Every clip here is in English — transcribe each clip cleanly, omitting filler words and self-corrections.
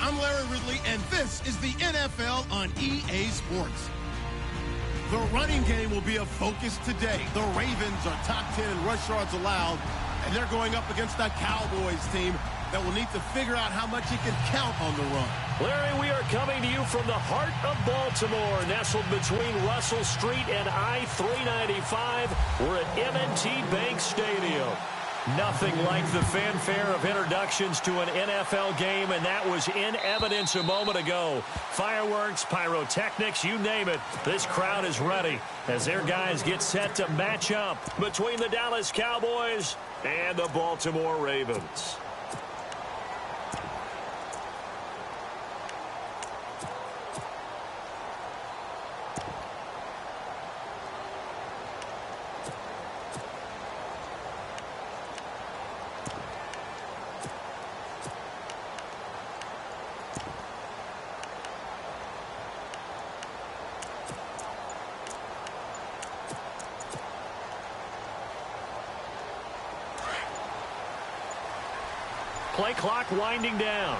I'm Larry Ridley, and this is the NFL on EA Sports. The running game will be a focus today. The Ravens are top 10 in rush yards allowed, and they're going up against a Cowboys team that will need to figure out how much it can count on the run. Larry, we are coming to you from the heart of Baltimore, nestled between Russell Street and I-395. We're at M&T Bank Stadium. Nothing like the fanfare of introductions to an NFL game, and that was in evidence a moment ago. Fireworks, pyrotechnics, you name it. This crowd is ready as their guys get set to match up between the Dallas Cowboys and the Baltimore Ravens. Play clock winding down.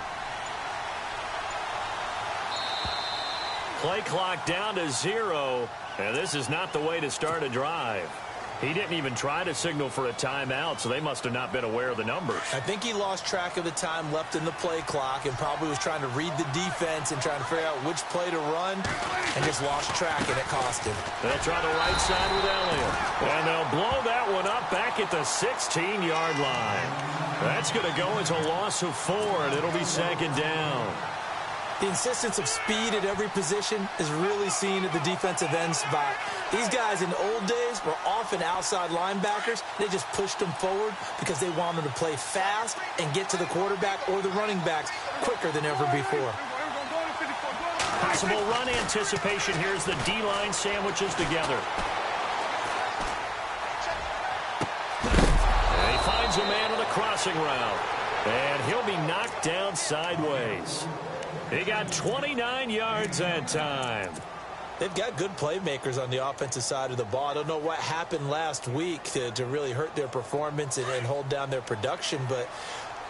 Play clock down to 0, and this is not the way to start a drive. He didn't even try to signal for a timeout, so they must have not been aware of the numbers. I think he lost track of the time left in the play clock and probably was trying to read the defense and trying to figure out which play to run and just lost track, and it cost him. They'll try the right side with Elliott. And they'll blow that one up back at the 16-yard line. That's going to go as a loss of 4, and it'll be second down. The insistence of speed at every position is really seen at the defensive end spot. These guys in the old days were often outside linebackers. They just pushed them forward because they wanted to play fast and get to the quarterback or the running backs quicker than ever before. Possible run anticipation. Here's the D-line sandwiches together. And he finds a man on a crossing route. And he'll be knocked down sideways. He got 29 yards that time. They've got good playmakers on the offensive side of the ball. I don't know what happened last week to really hurt their performance and hold down their production, but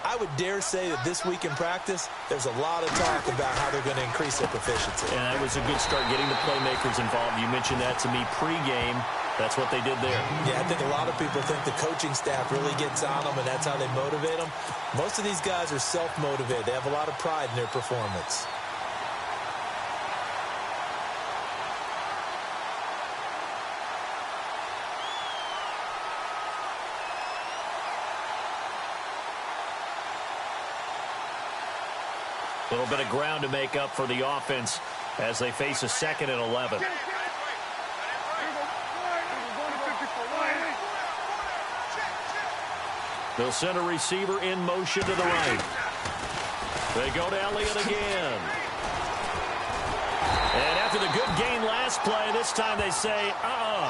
I would dare say that this week in practice, there's a lot of talk about how they're going to increase their proficiency. And that was a good start getting the playmakers involved. You mentioned that to me pregame. That's what they did there. Yeah, I think a lot of people think the coaching staff really gets on them, and that's how they motivate them. Most of these guys are self-motivated. They have a lot of pride in their performance. A little bit of ground to make up for the offense as they face a 2nd and 11. They'll send a receiver in motion to the right. They go to Elliott again. And after the good gain last play, this time they say,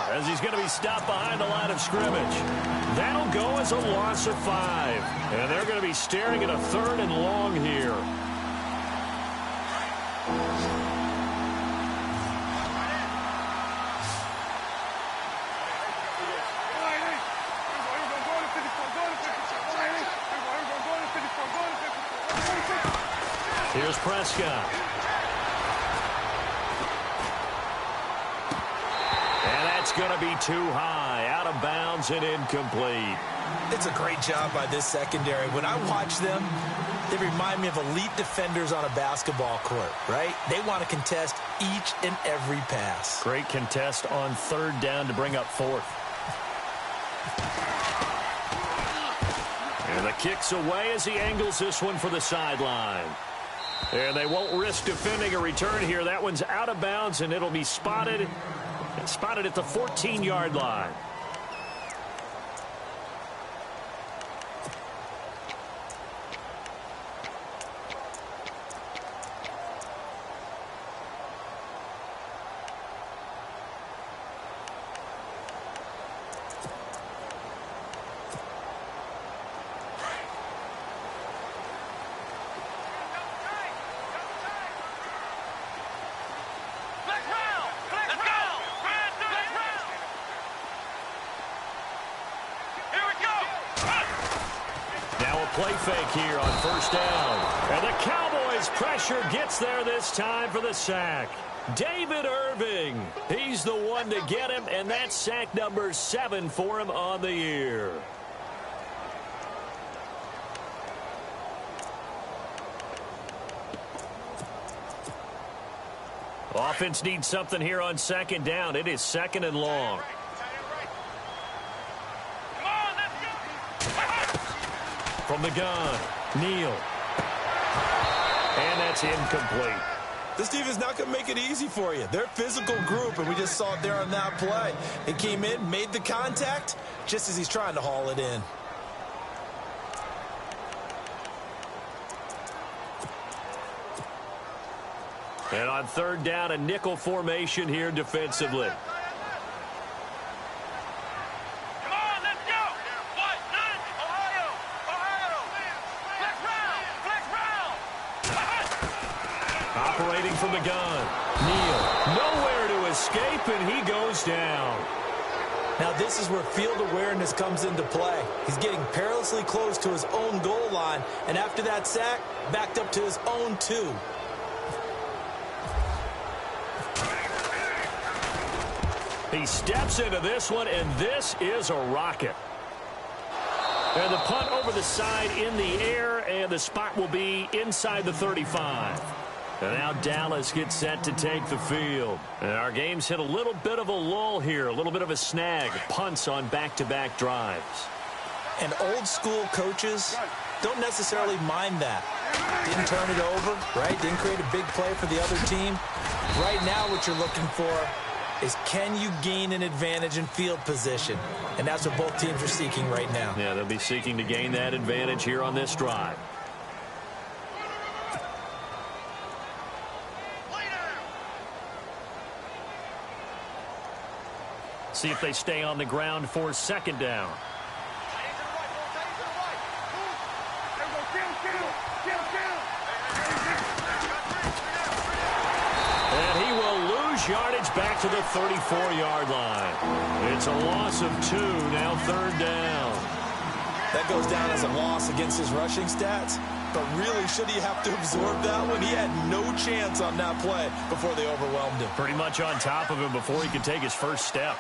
as he's going to be stopped behind the line of scrimmage. That'll go as a loss of 5. And they're going to be staring at a 3rd and long here. Here's Prescott. And that's going to be too high, out of bounds and incomplete. It's a great job by this secondary. When I watch them, they remind me of elite defenders on a basketball court, right? They want to contest each and every pass. Great contest on 3rd down to bring up 4th. And the kick's away as he angles this one for the sideline. And they won't risk defending a return here. That one's out of bounds, and it'll be spotted at the 14-yard line. Play fake here on 1st down. And the Cowboys Cowboys pressure gets there this time for the sack. David Irving, he's the one to get him, and that's sack number 7 for him on the year. Offense needs something here on second down. It is second and long. From the gun, Neal. And that's incomplete. This defense is not going to make it easy for you. They're a physical group, and we just saw it there on that play. He came in, made the contact, just as he's trying to haul it in. And on third down, a nickel formation here defensively. Operating from the gun. Neal, nowhere to escape, and he goes down. Now this is where field awareness comes into play. He's getting perilously close to his own goal line, and after that sack, backed up to his own 2. He steps into this one, and this is a rocket. And the punt over the side in the air, and the spot will be inside the 35. And now Dallas gets set to take the field. And our game's hit a little bit of a lull here, a little bit of a snag. Punts on back-to-back drives. And old-school coaches don't necessarily mind that. Didn't turn it over, right? Didn't create a big play for the other team. Right now what you're looking for is, can you gain an advantage in field position? And that's what both teams are seeking right now. Yeah, they'll be seeking to gain that advantage here on this drive. See if they stay on the ground for second down. And he will lose yardage back to the 34-yard line. It's a loss of 2, now third down. That goes down as a loss against his rushing stats. But really, should he have to absorb that one? He had no chance on that play before they overwhelmed him. Pretty much on top of him before he could take his first step.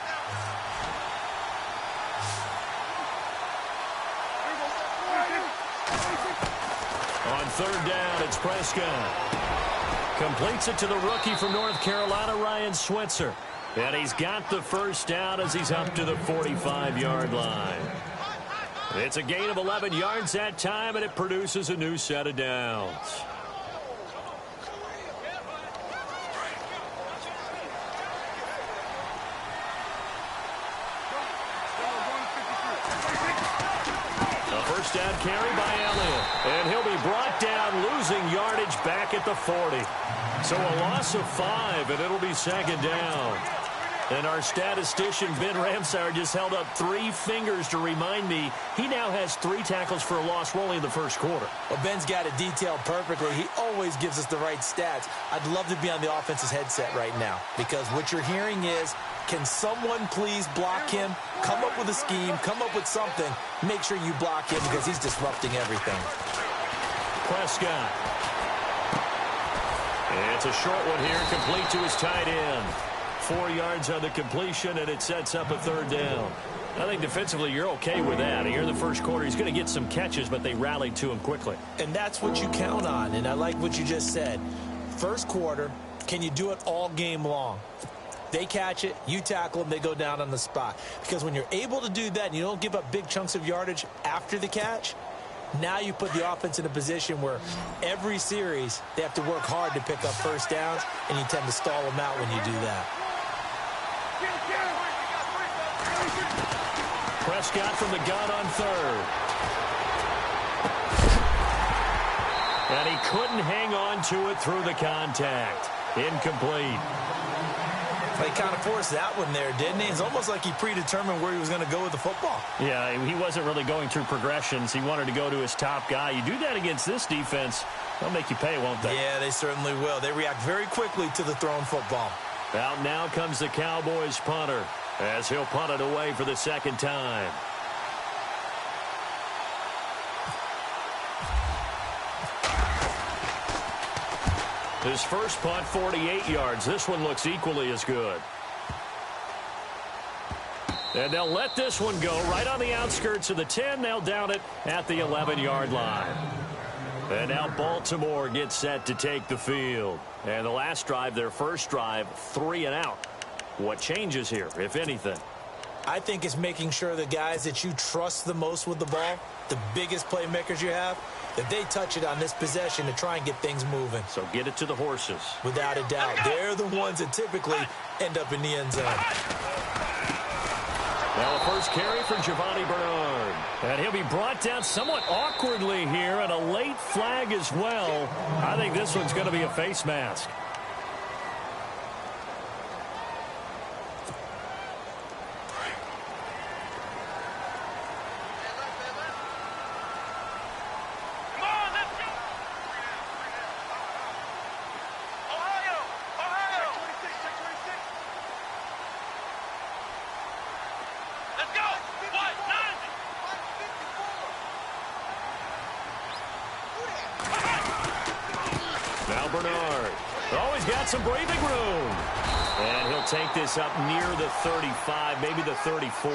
On third down, it's Prescott. Completes it to the rookie from North Carolina, Ryan Switzer. And he's got the first down as he's up to the 45-yard line. It's a gain of 11 yards that time, and it produces a new set of downs. A first down carry by Elliott. And he'll be brought down, losing yardage back at the 40. So a loss of 5, and it'll be second down. And our statistician, Ben Ramsauer, just held up 3 fingers to remind me he now has 3 tackles for a loss rolling in the first quarter. Well, Ben's got it detailed perfectly. He always gives us the right stats. I'd love to be on the offense's headset right now, because what you're hearing is, can someone please block him? Come up with a scheme, come up with something. Make sure you block him because he's disrupting everything. Prescott. It's a short one here, complete to his tight end. 4 yards on the completion, and it sets up a third down. I think defensively you're okay with that. Here in the first quarter, he's going to get some catches, but they rallied to him quickly. And that's what you count on, and I like what you just said. First quarter, can you do it all game long? They catch it, you tackle them, they go down on the spot. Because when you're able to do that and you don't give up big chunks of yardage after the catch, now you put the offense in a position where every series they have to work hard to pick up first downs, and you tend to stall them out when you do that. Prescott from the gun on third. And he couldn't hang on to it through the contact. Incomplete. He kind of forced that one there, didn't he? It's almost like he predetermined where he was going to go with the football. Yeah, he wasn't really going through progressions. He wanted to go to his top guy. You do that against this defense, they'll make you pay, won't they? Yeah, they certainly will. They react very quickly to the thrown football. Out now comes the Cowboys punter, as he'll punt it away for the second time. His first punt, 48 yards. This one looks equally as good. And they'll let this one go right on the outskirts of the 10. They'll down it at the 11-yard line. And now Baltimore gets set to take the field. And the last drive, their first drive, 3 and out. What changes here, if anything? I think it's making sure the guys that you trust the most with the ball, the biggest playmakers you have, that they touch it on this possession to try and get things moving. So get it to the horses. Without a doubt. They're the ones that typically end up in the end zone. Now the first carry for Giovanni Bernard. And he'll be brought down somewhat awkwardly here, and a late flag as well. I think this one's going to be a face mask. Bernard. Oh, he's got some breathing room. And he'll take this up near the 35, maybe the 34.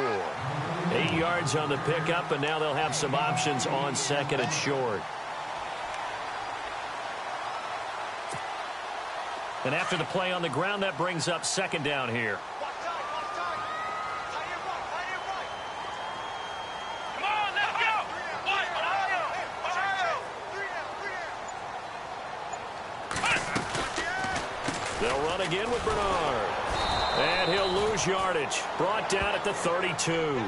8 yards on the pickup, and now they'll have some options on second and short. And after the play on the ground, that brings up second down here. They'll run again with Bernard. And he'll lose yardage. Brought down at the 32.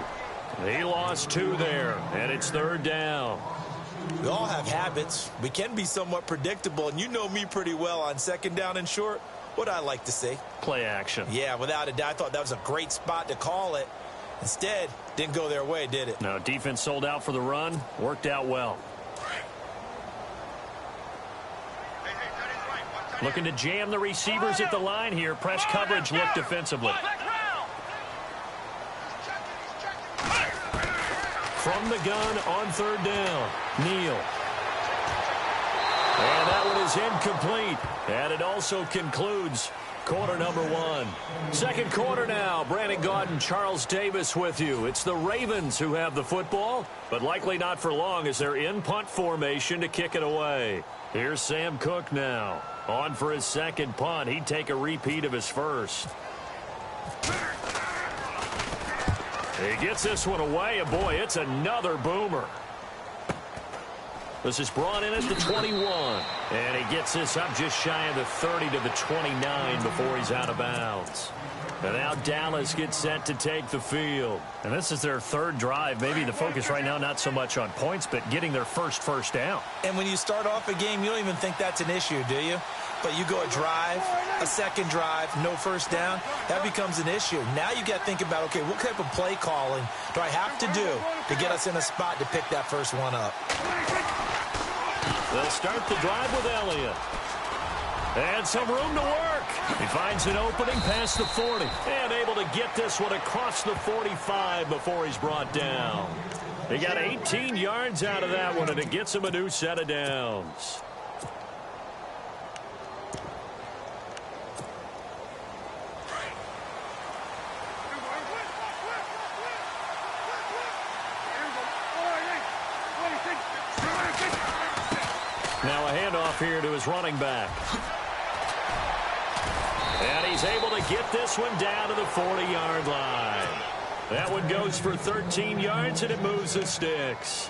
He lost 2 there, and it's third down. We all have habits. We can be somewhat predictable, and you know me pretty well on second down and short. What I like to say? Play action. Yeah, without a doubt. I thought that was a great spot to call it. Instead, didn't go their way, did it? No, defense sold out for the run. Worked out well. Looking to jam the receivers at the line here. Press coverage look defensively. From the gun on third down, Neal. And that one is incomplete. And it also concludes quarter number 1. Second quarter now. Brandon Gaudin, Charles Davis with you. It's the Ravens who have the football, but likely not for long as they're in punt formation to kick it away. Here's Sam Cook now. On for his second punt. He'd take a repeat of his first. He gets this one away, and boy, it's another boomer. This is brought in at the 21. And he gets this up just shy of the 30 to the 29 before he's out of bounds. And now Dallas gets set to take the field. And this is their third drive. Maybe the focus right now not so much on points, but getting their first down. And when you start off a game, you don't even think that's an issue, do you? But you go a drive, a second drive, no first down, that becomes an issue. Now you got to think about, okay, what type of play calling do I have to do to get us in a spot to pick that first one up? They'll start the drive with Elliott. And some room to work. He finds an opening past the 40. And able to get this one across the 45 before he's brought down. He got 18 yards out of that one, and it gets him a new set of downs. Now a handoff here to his running back. And he's able to get this one down to the 40-yard line. That one goes for 13 yards, and it moves the sticks.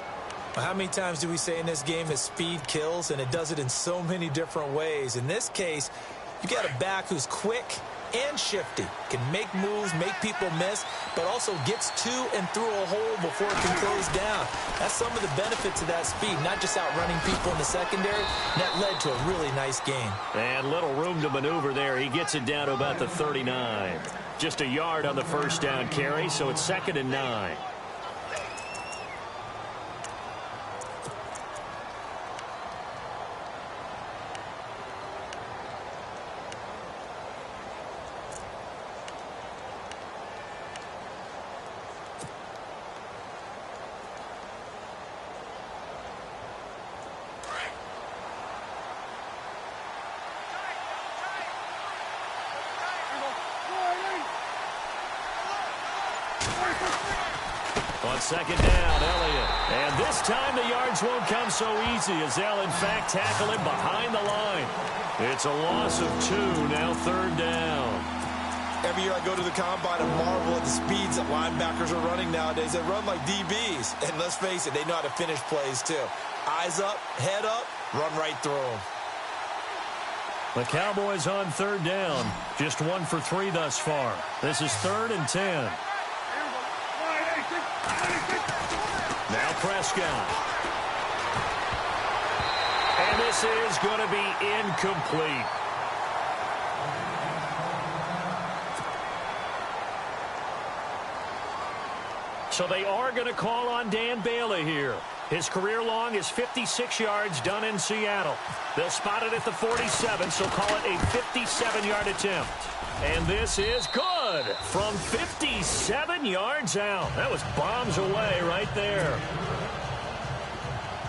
How many times do we say in this game that speed kills, and it does it in so many different ways? In this case, you got a back who's quick and shifty, can make moves, make people miss, but also gets to and through a hole before it can close down. That's some of the benefits of that speed, not just outrunning people in the secondary. That led to a really nice game. And little room to maneuver there. He gets it down to about the 39. Just a yard on the first down carry, so it's 2nd and 9. second down, Elliott. And this time the yards won't come so easy as they'll, in fact, tackle him behind the line. It's a loss of 2, now third down. Every year I go to the combine and marvel at the speeds that linebackers are running nowadays. They run like DBs. And let's face it, they know how to finish plays too. Eyes up, head up, run right through them. The Cowboys on third down. Just 1 for 3 thus far. This is 3rd and 10. Now Prescott. And this is going to be incomplete. So they are going to call on Dan Bailey here. His career long is 56 yards done in Seattle. They'll spot it at the 47, so call it a 57-yard attempt. And this is good from 57 yards out. That was bombs away right there.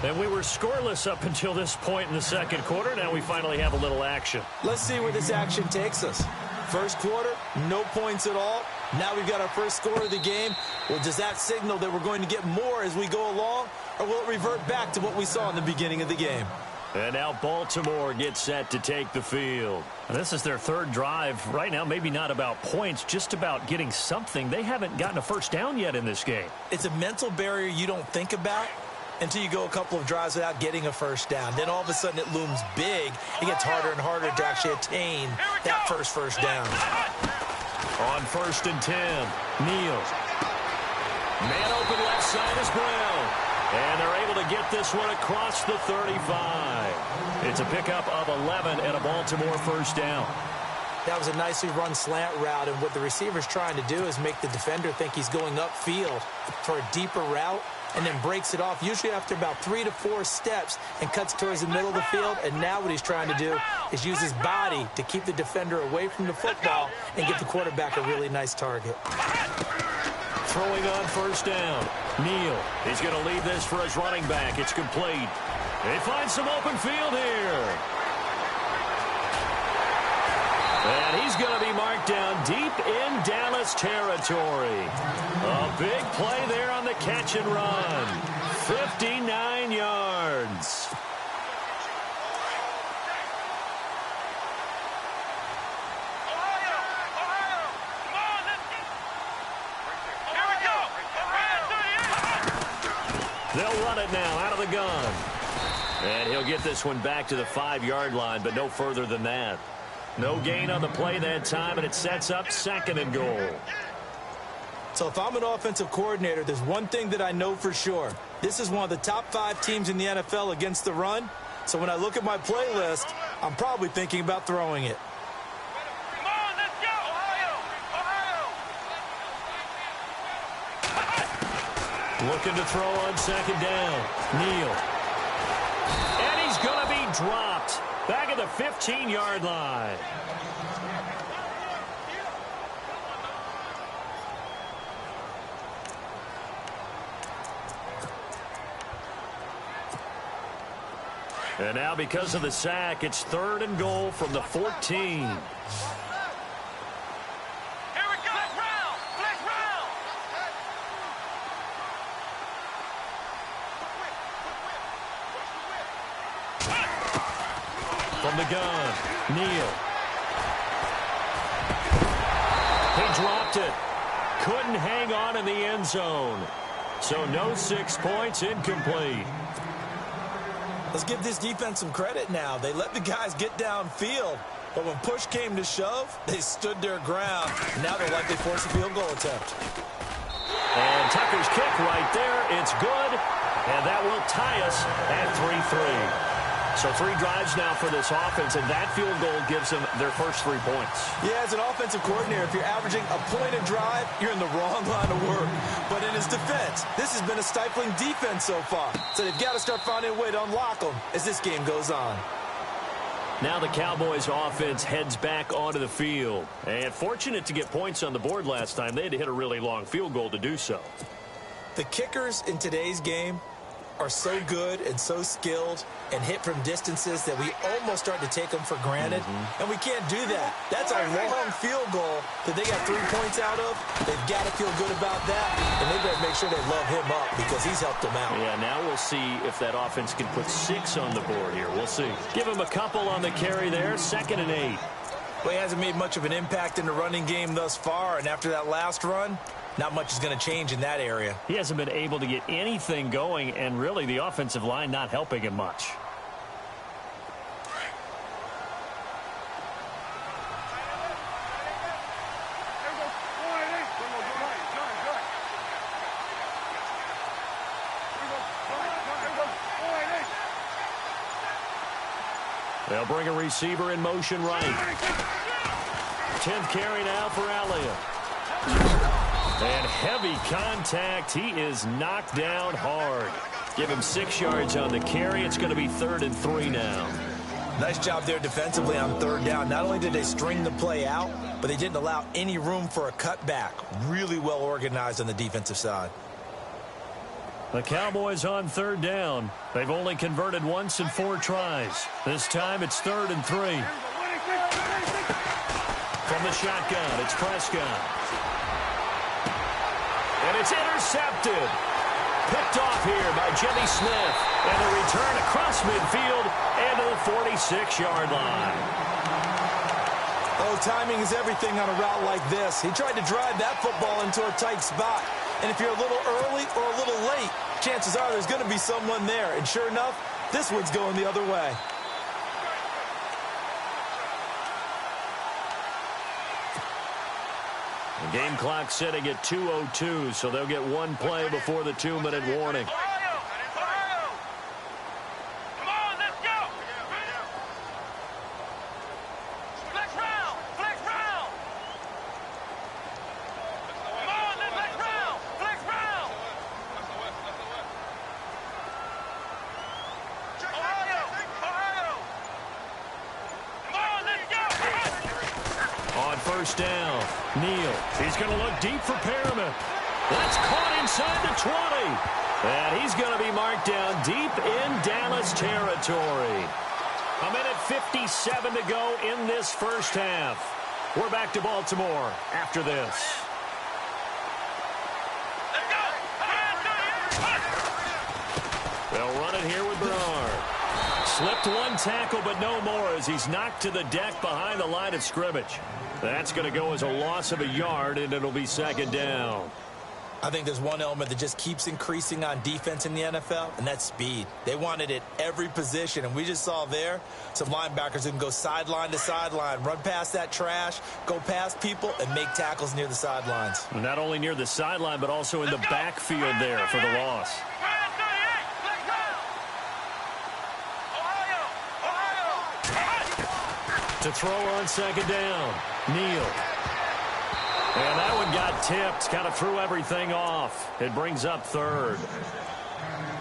And we were scoreless up until this point in the second quarter. Now we finally have a little action. Let's see where this action takes us. First quarter, no points at all. Now we've got our first score of the game. Well, does that signal that we're going to get more as we go along, or will it revert back to what we saw in the beginning of the game? And now Baltimore gets set to take the field. And this is their third drive. Right now, maybe not about points, just about getting something. They haven't gotten a first down yet in this game. It's a mental barrier you don't think about until you go a couple of drives without getting a first down. Then all of a sudden it looms big. It gets harder and harder to actually attain that first down. On 1st and 10, Neal. Man open left side is Brown. And they're able to get this one across the 35. It's a pickup of 11 and a Baltimore first down. That was a nicely run slant route, and what the receiver's trying to do is make the defender think he's going upfield for a deeper route, and then breaks it off, usually after about 3 to 4 steps, and cuts towards the middle of the field. And now what he's trying to do is use his body to keep the defender away from the football and give the quarterback a really nice target. Throwing on first down, Neal. He's going to lead this for his running back. It's complete. They find some open field here. And he's going to be marked down deep in Dallas territory. A big play there on the catch and run. 59 yards. They'll run it now out of the gun. And he'll get this one back to the 5-yard line, but no further than that. No gain on the play that time, and it sets up 2nd and goal. So if I'm an offensive coordinator, there's one thing that I know for sure. This is one of the top 5 teams in the NFL against the run. So when I look at my play list, I'm probably thinking about throwing it. Come on, let's go, Ohio! Looking to throw on 2nd down. Neal. And he's going to be dropped. Back at the 15-yard line. And now because of the sack, it's 3rd and goal from the 14. From the gun, Neal. He dropped it. Couldn't hang on in the end zone. So no 6 points, incomplete. Let's give this defense some credit now. They let the guys get downfield, but when push came to shove, they stood their ground. Now they'll likely force a field goal attempt. And Tucker's kick right there. It's good, and that will tie us at 3-3. So 3 drives now for this offense, and that field goal gives them their first 3 points. Yeah, as an offensive coordinator, if you're averaging a point a drive, you're in the wrong line of work. But in his defense, this has been a stifling defense so far. So they've got to start finding a way to unlock them as this game goes on. Now the Cowboys offense heads back onto the field. And fortunate to get points on the board last time. They had to hit a really long field goal to do so. The kickers in today's game are so good and so skilled and hit from distances that we almost start to take them for granted, and we can't do that. That's a long field goal that they got 3 points out of. They've got to feel good about that, and they better make sure they love him up because he's helped them out. Yeah, now we'll see if that offense can put 6 on the board here. We'll see. Give him a couple on the carry there, 2nd and 8. Well, he hasn't made much of an impact in the running game thus far, and after that last run, not much is going to change in that area. He hasn't been able to get anything going, and really the offensive line not helping him much. They'll bring a receiver in motion right. 10th carry now for Alia. And heavy contact. He is knocked down hard. Give him 6 yards on the carry. It's going to be 3rd and 3 now. Nice job there defensively on 3rd down. Not only did they string the play out, but they didn't allow any room for a cutback. Really well organized on the defensive side. The Cowboys on 3rd down. They've only converted once in 4 tries. This time it's 3rd and 3. From the shotgun, it's Prescott. And it's intercepted. Picked off here by Jimmy Smith. And a return across midfield and to the 46-yard line. Oh, timing is everything on a route like this. He tried to drive that football into a tight spot. And if you're a little early or a little late, chances are there's going to be someone there. And sure enough, this one's going the other way. The game clock sitting at 2:02, so they'll get 1 play before the 2-minute warning. First down. Neal. He's going to look deep for Perriman. That's caught inside the 20. And he's going to be marked down deep in Dallas territory. 1:57 to go in this first half. We're back to Baltimore after this. They'll run it here with Bernard. Slipped one tackle, but no more as he's knocked to the deck behind the line of scrimmage. That's going to go as a loss of a yard, and it'll be 2nd down. I think there's one element that just keeps increasing on defense in the NFL, and that's speed. They want it at every position, and we just saw there some linebackers who can go sideline to sideline, run past that trash, go past people, and make tackles near the sidelines. Not only near the sideline, but also in the backfield there for the loss. To throw on 2nd down. Neal. And that one got tipped. Kind of threw everything off. It brings up 3rd.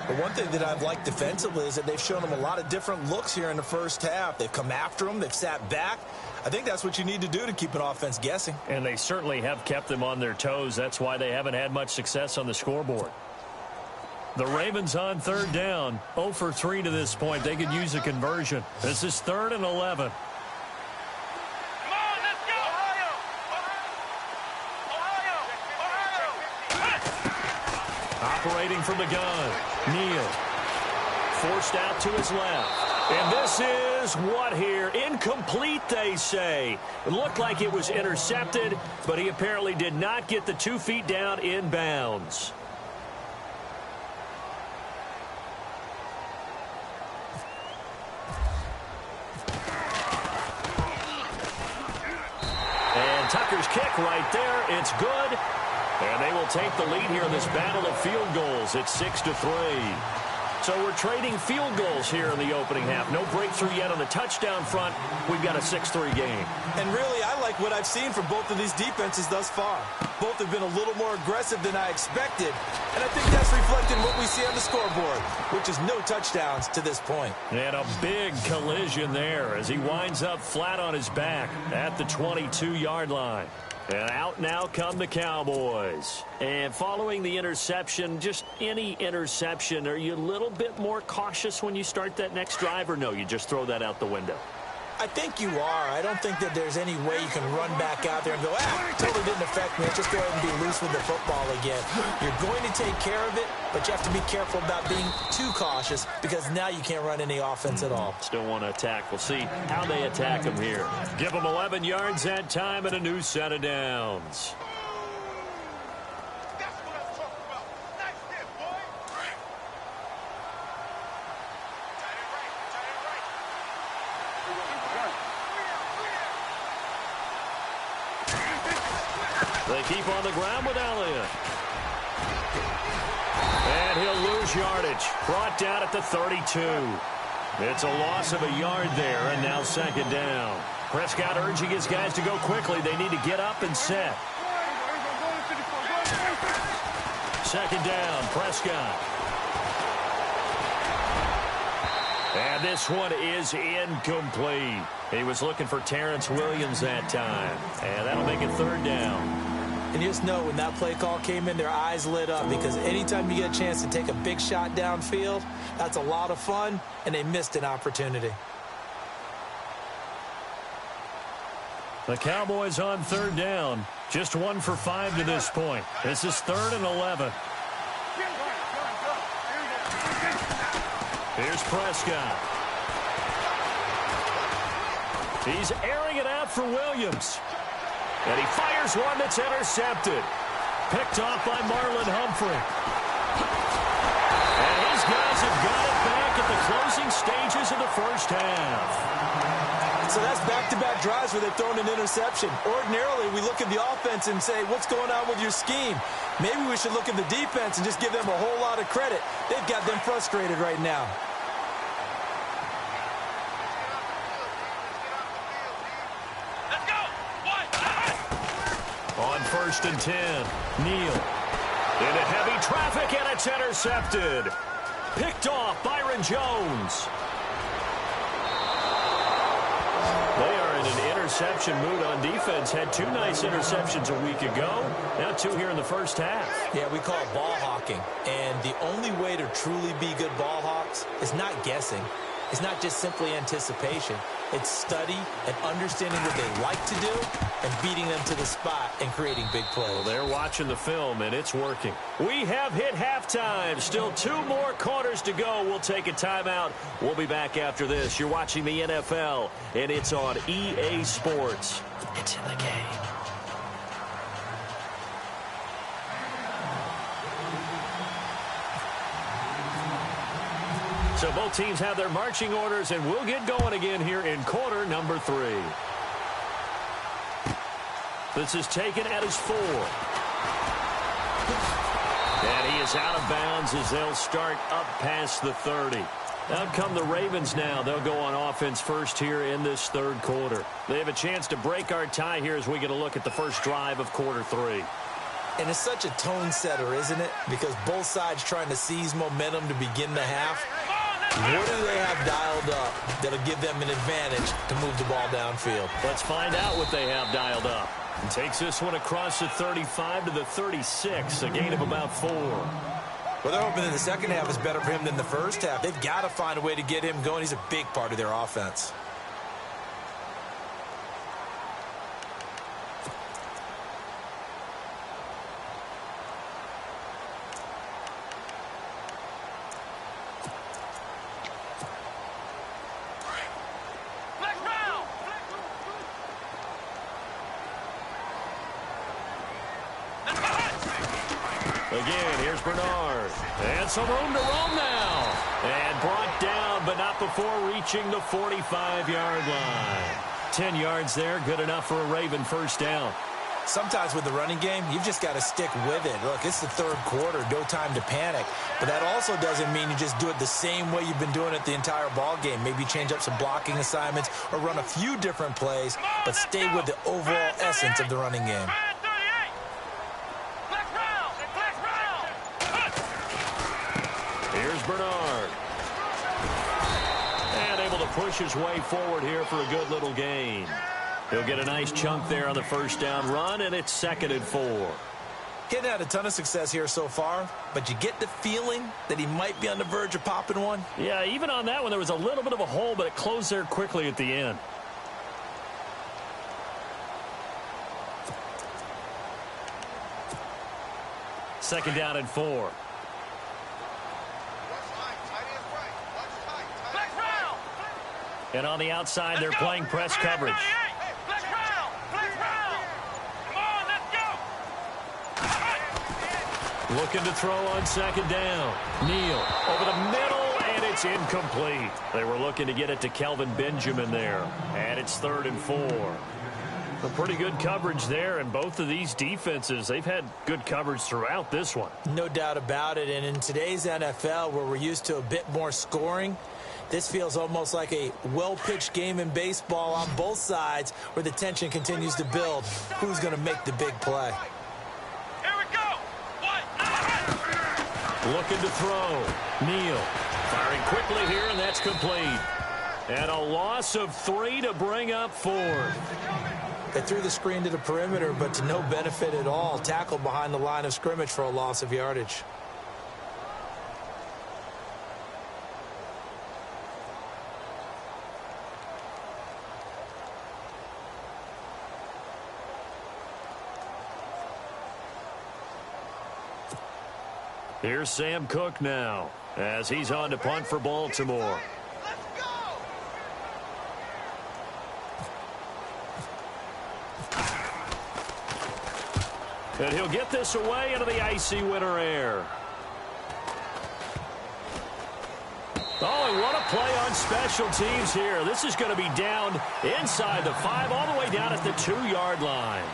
But one thing that I've liked defensively is that they've shown them a lot of different looks here in the first half. They've come after them. They've sat back. I think that's what you need to do to keep an offense guessing. And they certainly have kept them on their toes. That's why they haven't had much success on the scoreboard. The Ravens on 3rd down. 0 for 3 to this point. They could use a conversion. This is 3rd and 11. Operating from the gun. Neal. Forced out to his left. And this is what here? Incomplete, they say. It looked like it was intercepted, but he apparently did not get the 2 feet down in bounds. And Tucker's kick right there. It's good. And they will take the lead here in this battle of field goals. It's 6-3. So we're trading field goals here in the opening half. No breakthrough yet on the touchdown front. We've got a 6-3 game. And really, I like what I've seen from both of these defenses thus far. Both have been a little more aggressive than I expected. And I think that's reflected in what we see on the scoreboard, which is no touchdowns to this point. And a big collision there as he winds up flat on his back at the 22-yard line. And out now come the Cowboys. And following the interception, just any interception, are you a little bit more cautious when you start that next drive, or no, you just throw that out the window? I think you are. I don't think that there's any way you can run back out there and go, totally didn't affect me. Let's just go ahead and be loose with the football again. You're going to take care of it, but you have to be careful about being too cautious because now you can't run any offense at all. Still want to attack. We'll see how they attack him here. Give them 11 yards that time and a new set of downs. They keep on the ground with Elliott. And he'll lose yardage. Brought down at the 32. It's a loss of a yard there, and now second down. Prescott urging his guys to go quickly. They need to get up and set. Second down, Prescott. And this one is incomplete. He was looking for Terrence Williams that time. And that'll make it third down. And you just know when that play call came in, their eyes lit up because anytime you get a chance to take a big shot downfield, that's a lot of fun, and they missed an opportunity. The Cowboys on third down. Just 1 for 5 to this point. This is 3rd and 11. Here's Prescott. He's airing it out for Williams. And he fires one that's intercepted. Picked off by Marlon Humphrey. And his guys have got it back at the closing stages of the first half. So that's back-to-back drives where they've thrown an interception. Ordinarily, we look at the offense and say, what's going on with your scheme? Maybe we should look at the defense and just give them a whole lot of credit. They've got them frustrated right now. On 1st and 10, Neal. Into heavy traffic, and it's intercepted. Picked off Byron Jones. They are in an interception mood on defense. Had 2 nice interceptions a week ago. Now 2 here in the first half. Yeah, we call it ball hawking. And the only way to truly be good ball hawks is not guessing. It's not just simply anticipation. It's study and understanding what they like to do and beating them to the spot and creating big plays. Well, they're watching the film, and it's working. We have hit halftime. Still 2 more quarters to go. We'll take a timeout. We'll be back after this. You're watching the NFL, and it's on EA Sports. It's in the game. So both teams have their marching orders, and we'll get going again here in quarter number 3. This is taken at his 4. And he is out of bounds as they'll start up past the 30. Out come the Ravens now. They'll go on offense first here in this 3rd quarter. They have a chance to break our tie here as we get a look at the first drive of quarter 3. And it's such a tone setter, isn't it? Because both sides trying to seize momentum to begin the half. What do they have dialed up that'll give them an advantage to move the ball downfield? Let's find out what they have dialed up. And takes this one across the 35 to the 36, a gain of about 4. Well, they're hoping that the second half is better for him than the first half. They've got to find a way to get him going. He's a big part of their offense. Again, here's Bernard. And some room to roam now. And brought down, but not before reaching the 45-yard line. 10 yards there, good enough for a Raven first down. Sometimes with the running game, you've just got to stick with it. Look, it's the 3rd quarter, no time to panic. But that also doesn't mean you just do it the same way you've been doing it the entire ball game. Maybe change up some blocking assignments or run a few different plays, but stay with the overall essence of the running game. Here's Bernard. And able to push his way forward here for a good little gain. He'll get a nice chunk there on the first down run, and it's 2nd and 4. He hadn't had a ton of success here so far, but you get the feeling that he might be on the verge of popping one. Yeah, even on that one, there was a little bit of a hole, but it closed there quickly at the end. Second down and 4. And on the outside, they're playing press coverage. Looking to throw on second down. Neal over the middle, and it's incomplete. They were looking to get it to Kelvin Benjamin there. And it's 3rd and 4. A pretty good coverage there, and both of these defenses, they've had good coverage throughout this one. No doubt about it, and in today's NFL, where we're used to a bit more scoring, this feels almost like a well-pitched game in baseball on both sides where the tension continues to build. Who's going to make the big play? Here we go. Looking to throw. Neal firing quickly here, and that's complete. And a loss of 3 to bring up 4th. They threw the screen to the perimeter, but to no benefit at all. Tackled behind the line of scrimmage for a loss of yardage. Here's Sam Cook now, as he's on to punt for Baltimore. And he'll get this away into the icy winter air. Oh, and what a play on special teams here. This is going to be down inside the 5, all the way down at the 2-yard line.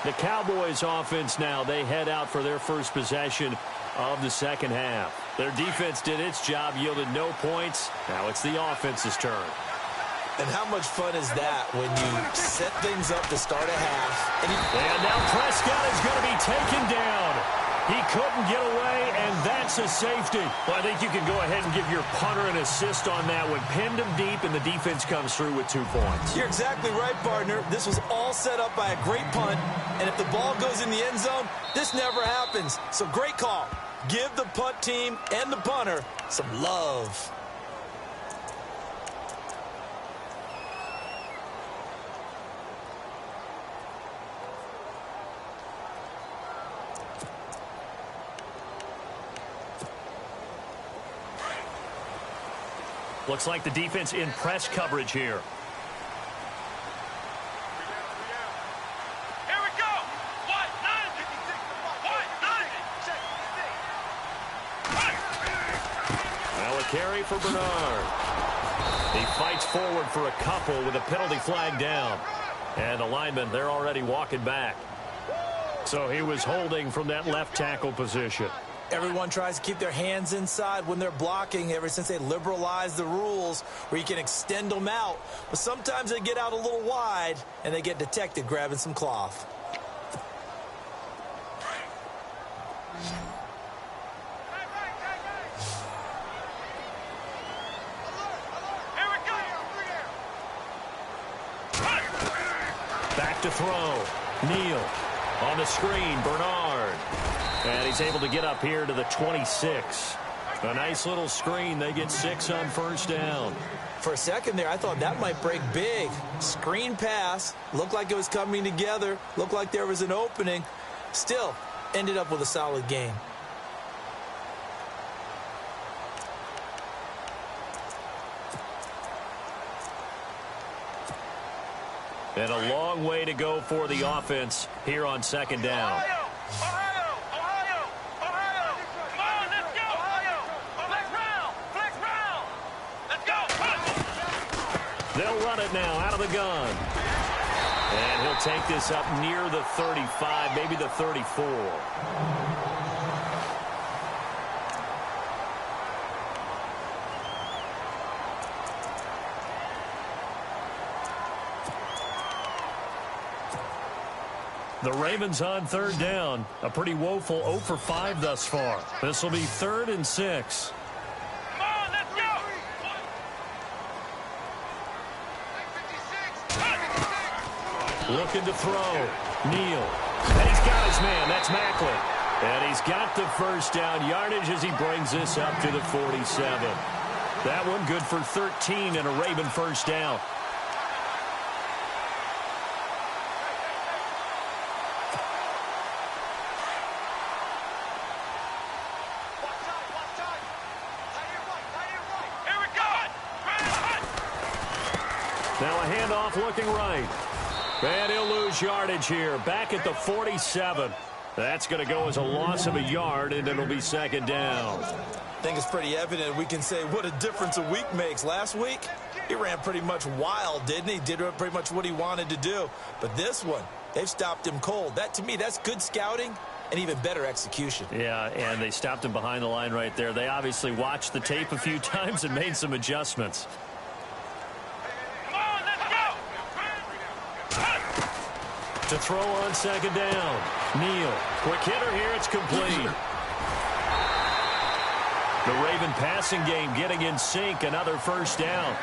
The Cowboys offense now, they head out for their first possession of the second half. Their defense did its job, yielded no points. Now it's the offense's turn. And how much fun is that when you set things up to start a half? And now Prescott is going to be taken down. He couldn't get away, and that's a safety. Well, I think you can go ahead and give your punter an assist on that one. Pinned him deep, and the defense comes through with 2 points. You're exactly right, partner. This was all set up by a great punt, and if the ball goes in the end zone, this never happens. So great call. Give the punt team and the punter some love. Looks like the defense in press coverage here. Here we go. Well, a carry for Bernard. He fights forward for a couple with a penalty flag down. And the linemen, they're already walking back. So he was holding from that left tackle position. Everyone tries to keep their hands inside when they're blocking ever since they liberalized the rules where you can extend them out. But sometimes they get out a little wide and they get detected grabbing some cloth. Back to throw. Neal on the screen. Bernard. And he's able to get up here to the 26. A nice little screen. They get 6 on first down. For a second there, I thought that might break big. Screen pass. Looked like it was coming together. Looked like there was an opening. Still, ended up with a solid game. And a long way to go for the offense here on second down. Ohio! Come on, let's go! Flex round! Let's go! They'll run it now out of the gun. And he'll take this up near the 35, maybe the 34. The Ravens on third down. A pretty woeful 0 for 5 thus far. This will be 3rd and 6. Come on, let's go! Looking to throw. Neal. And he's got his man. That's Macklin. And he's got the first down yardage as he brings this up to the 47. That one good for 13 and a Raven first down. Now a handoff looking right. And he'll lose yardage here. Back at the 47. That's going to go as a loss of a yard, and it'll be second down. I think it's pretty evident we can say what a difference a week makes. Last week, he ran pretty much wild, didn't he? Did pretty much what he wanted to do. But this one, they've stopped him cold. That, to me, that's good scouting and even better execution. Yeah, and they stopped him behind the line right there. They obviously watched the tape a few times and made some adjustments. To throw on second down. Neal. Quick hitter here. It's complete. The Raven passing game getting in sync. Another first down.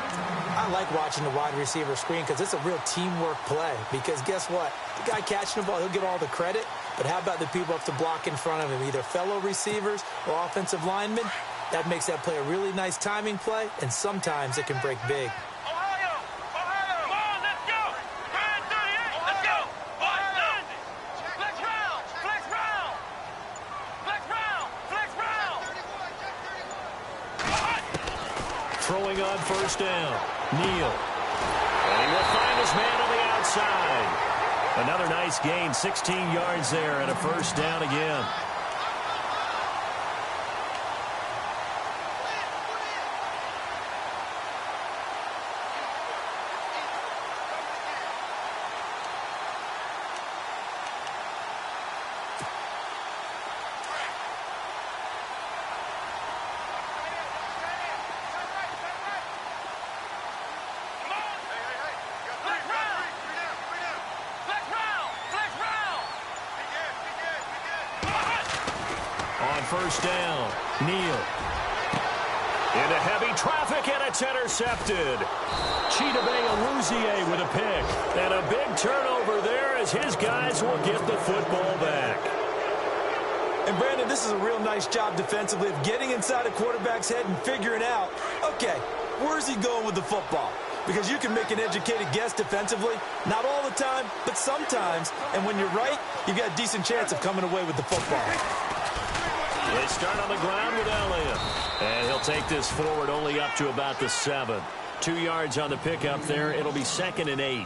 I like watching the wide receiver screen because it's a real teamwork play. Because guess what? The guy catching the ball, he'll get all the credit. But how about the people up to block in front of him? Either fellow receivers or offensive linemen. That makes that play a really nice timing play. And sometimes it can break big. Throwing on first down. Neal. And he will find his man on the outside. Another nice gain, 16 yards there, and a first down again. First down. Neal. Into heavy traffic, and it's intercepted. Chidobe Awuzie with a pick. And a big turnover there as his guys will get the football back. And, Brandon, this is a real nice job defensively of getting inside a quarterback's head and figuring out, okay, where's he going with the football? Because you can make an educated guess defensively. Not all the time, but sometimes. And when you're right, you've got a decent chance of coming away with the football. They start on the ground with Elliott. And he'll take this forward only up to about the 7. 2 yards on the pickup there. It'll be 2nd and 8.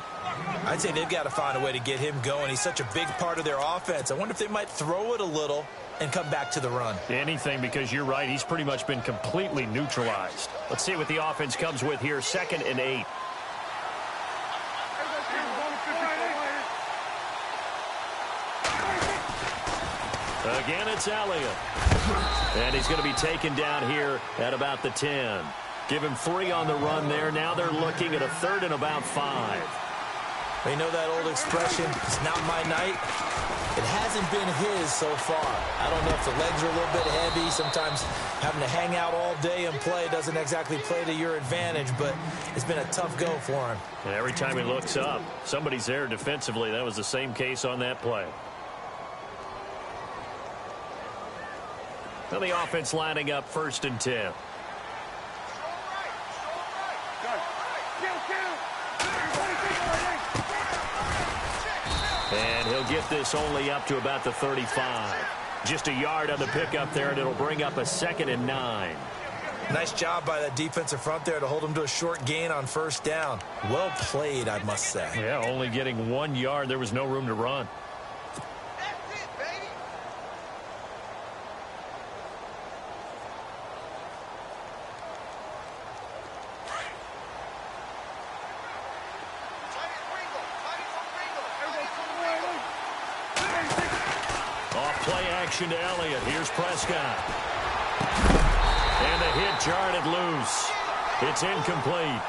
I'd say they've got to find a way to get him going. He's such a big part of their offense. I wonder if they might throw it a little and come back to the run. Anything, because you're right. He's pretty much been completely neutralized. Let's see what the offense comes with here. 2nd and 8. Again, it's Elliott. And he's going to be taken down here at about the 10. Give him 3 on the run there. Now they're looking at a 3rd and about 5. They know that old expression, it's not my night. It hasn't been his so far. I don't know if the legs are a little bit heavy. Sometimes having to hang out all day and play doesn't exactly play to your advantage, but it's been a tough go for him. And every time he looks up, somebody's there defensively. That was the same case on that play. Now the offense lining up 1st and 10. And he'll get this only up to about the 35. Just a yard on the pickup there, and it'll bring up a 2nd and 9. Nice job by that defensive front there to hold him to a short gain on 1st down. Well played, I must say. Yeah, only getting 1 yard. There was no room to run. To Elliott. Here's Prescott. And the hit jarred loose. It's incomplete.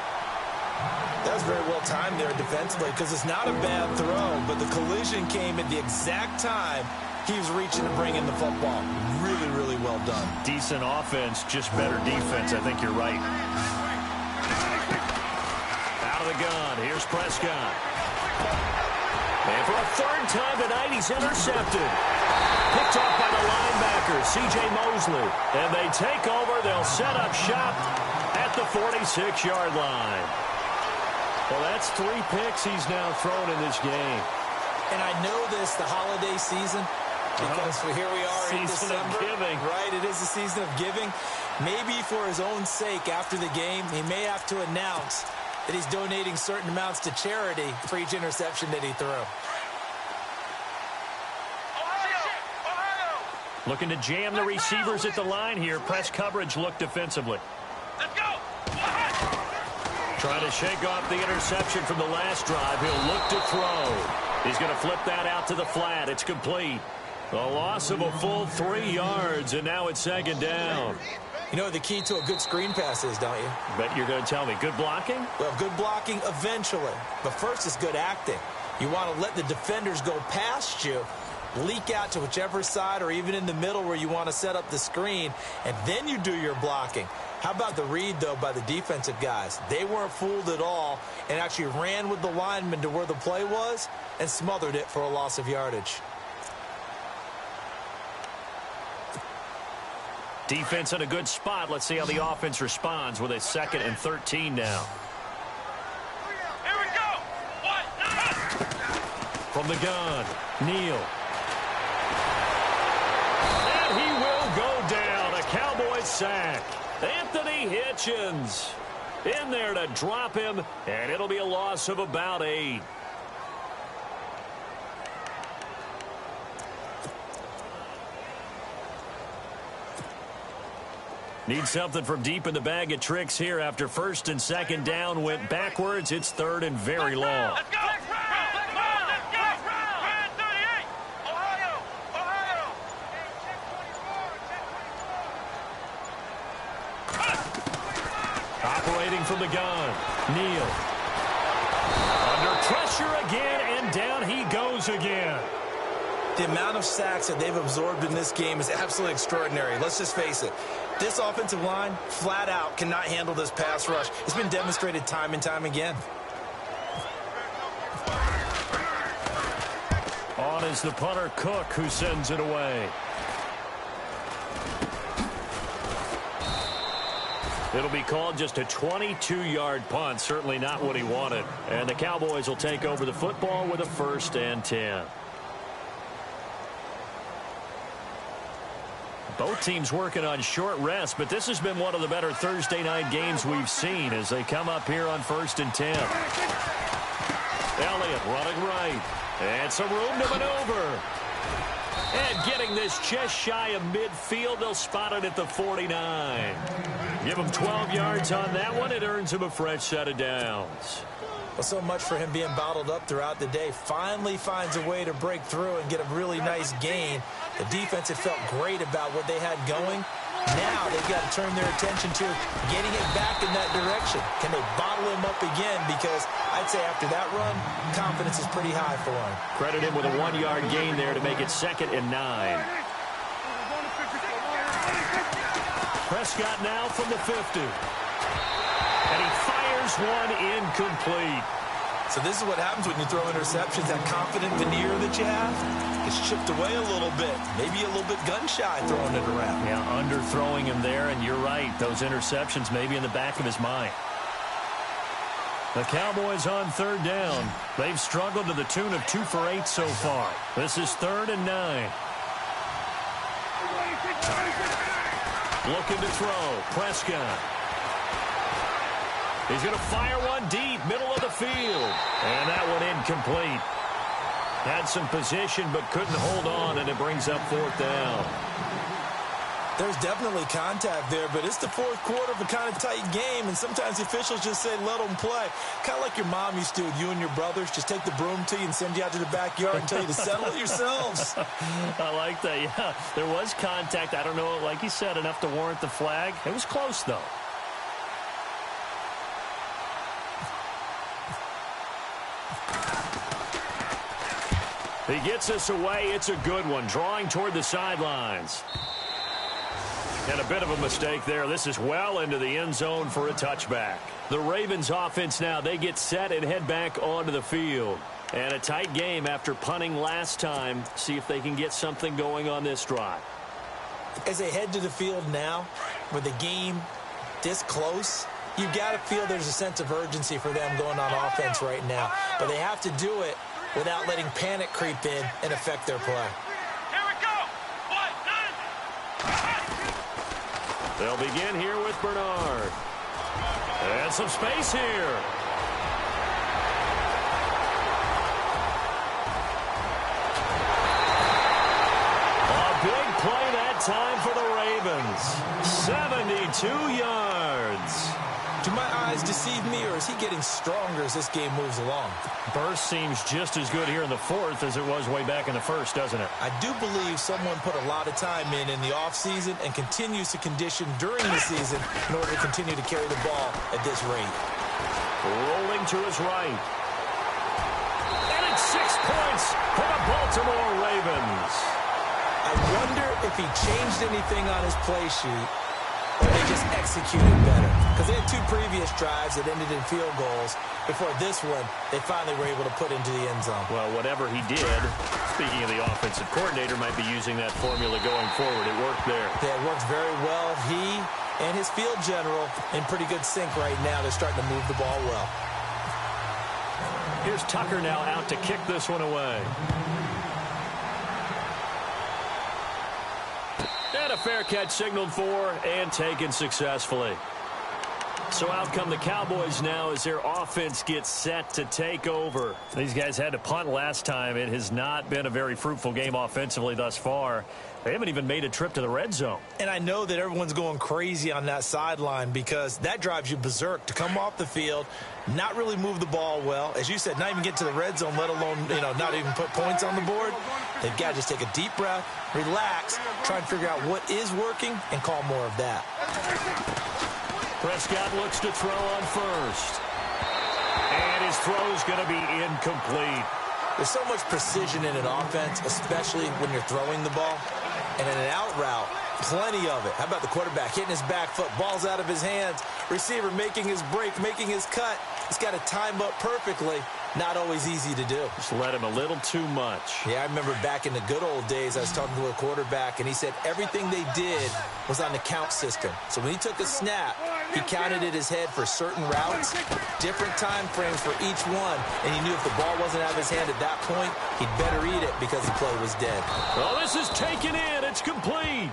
That was very well timed there defensively because it's not a bad throw, but the collision came at the exact time he was reaching to bring in the football. Really, really well done. Decent offense, just better defense. I think you're right. Out of the gun. Here's Prescott. And for a third time tonight, he's intercepted. Picked off by the linebacker, C.J. Mosley. And they take over. They'll set up shop at the 46-yard line. Well, that's 3 picks he's now thrown in this game. And I know this, the holiday season, because here we are in December. Season of giving. Right, it is the season of giving. Maybe for his own sake after the game, he may have to announce that he's donating certain amounts to charity for each interception that he threw. Looking to jam the receivers at the line here. Press coverage look defensively. Let's go. Trying to shake off the interception from the last drive. He'll look to throw. He's going to flip that out to the flat. It's complete. A loss of a full 3 yards, and now it's second down. You know the key to a good screen pass is, don't you? Bet you're going to tell me. Good blocking? Well, good blocking eventually. But first is good acting. You want to let the defenders go past you, leak out to whichever side or even in the middle where you want to set up the screen, and then you do your blocking. How about the read, though, by the defensive guys? They weren't fooled at all and actually ran with the lineman to where the play was and smothered it for a loss of yardage. Defense in a good spot. Let's see how the offense responds with a 2nd and 13 now. Here we go. From the gun, Neal. And he will go down. A Cowboys sack. Anthony Hitchens in there to drop him, and it'll be a loss of about 8. Need something from deep in the bag of tricks here after 1st and 2nd down went backwards. It's 3rd and very long. Let's go. Come on, let's go. Red 38. Ohio. Operating from the gun, Neal. Under pressure again, and down he goes again. The amount of sacks that they've absorbed in this game is absolutely extraordinary. Let's just face it. This offensive line, flat out, cannot handle this pass rush. It's been demonstrated time and time again. On is the punter, Cook, who sends it away. It'll be called just a 22-yard punt. Certainly not what he wanted. And the Cowboys will take over the football with a 1st and 10. Both teams working on short rest, but this has been one of the better Thursday night games we've seen as they come up here on 1st and 10. Elliott running right. And some room to maneuver. And getting this just shy of midfield, they'll spot it at the 49. Give him 12 yards on that one. It earns him a fresh set of downs. Well, so much for him being bottled up throughout the day. Finally finds a way to break through and get a really nice gain. The defense had felt great about what they had going. Now they've got to turn their attention to getting it back in that direction. Can they bottle him up again? Because I'd say after that run, confidence is pretty high for him. Credit him with a 1-yard gain there to make it 2nd and 9. Prescott now from the 50. And he fires one incomplete. So this is what happens when you throw interceptions. That confident veneer that you have gets chipped away a little bit. Maybe a little bit gun-shy throwing it around. Yeah, underthrowing him there, and you're right. Those interceptions maybe in the back of his mind. The Cowboys on 3rd down. They've struggled to the tune of 2 for 8 so far. This is 3rd and 9. Looking to throw. Prescott. He's going to fire one deep, middle of the field. And that one incomplete. Had some position, but couldn't hold on, and it brings up 4th down. There's definitely contact there, but it's the 4th quarter of a kind of tight game, and sometimes the officials just say, let them play. Kind of like your mom used to with you and your brothers. Just take the broom to you and send you out to the backyard and tell you to settle it yourselves. I like that, yeah. There was contact. I don't know, like you said, enough to warrant the flag. It was close, though. He gets us away. It's a good one. Drawing toward the sidelines. And a bit of a mistake there. This is well into the end zone for a touchback. The Ravens offense now, they get set and head back onto the field. And a tight game after punting last time. See if they can get something going on this drive. As they head to the field now, with the game this close, you've got to feel there's a sense of urgency for them going on offense right now. But they have to do it without letting panic creep in and affect their play. Here we go. 1, 9. They'll begin here with Bernard. And some space here. Play that time for the Ravens. 72 yards. Do my eyes deceive me, or is he getting stronger as this game moves along? Burst seems just as good here in the fourth as it was way back in the first, doesn't it? I do believe someone put a lot of time in the offseason and continues to condition during the season in order to continue to carry the ball at this rate. Rolling to his right. And it's 6 points for the Baltimore Ravens. I wonder if he changed anything on his play sheet or they just executed better. Because they had 2 previous drives that ended in field goals. Before this one, they finally were able to put into the end zone. Well, whatever he did, speaking of the offensive coordinator, might be using that formula going forward. It worked there. Yeah, it worked very well. He and his field general in pretty good sync right now. They're starting to move the ball well. Here's Tucker now out to kick this one away. And a fair catch signaled for and taken successfully. So out come the Cowboys now as their offense gets set to take over. These guys had to punt last time. It has not been a very fruitful game offensively thus far. They haven't even made a trip to the red zone. And I know that everyone's going crazy on that sideline because that drives you berserk to come off the field, not really move the ball well. As you said, not even get to the red zone, let alone, not even put points on the board. They've got to just take a deep breath, relax, try and figure out what is working, and call more of that. Prescott looks to throw on first. And his throw's going to be incomplete. There's so much precision in an offense, especially when you're throwing the ball. And in an out route, plenty of it. How about the quarterback hitting his back foot, ball's out of his hands, receiver making his break, making his cut. He's got to time up perfectly. Not always easy to do. Just let him a little too much. Yeah, I remember back in the good old days, I was talking to a quarterback, and he said everything they did was on the count system. So when he took a snap, he counted in his head for certain routes, different time frames for each one, and he knew if the ball wasn't out of his hand at that point, he'd better eat it because the play was dead. Well, this is taken in. It's complete.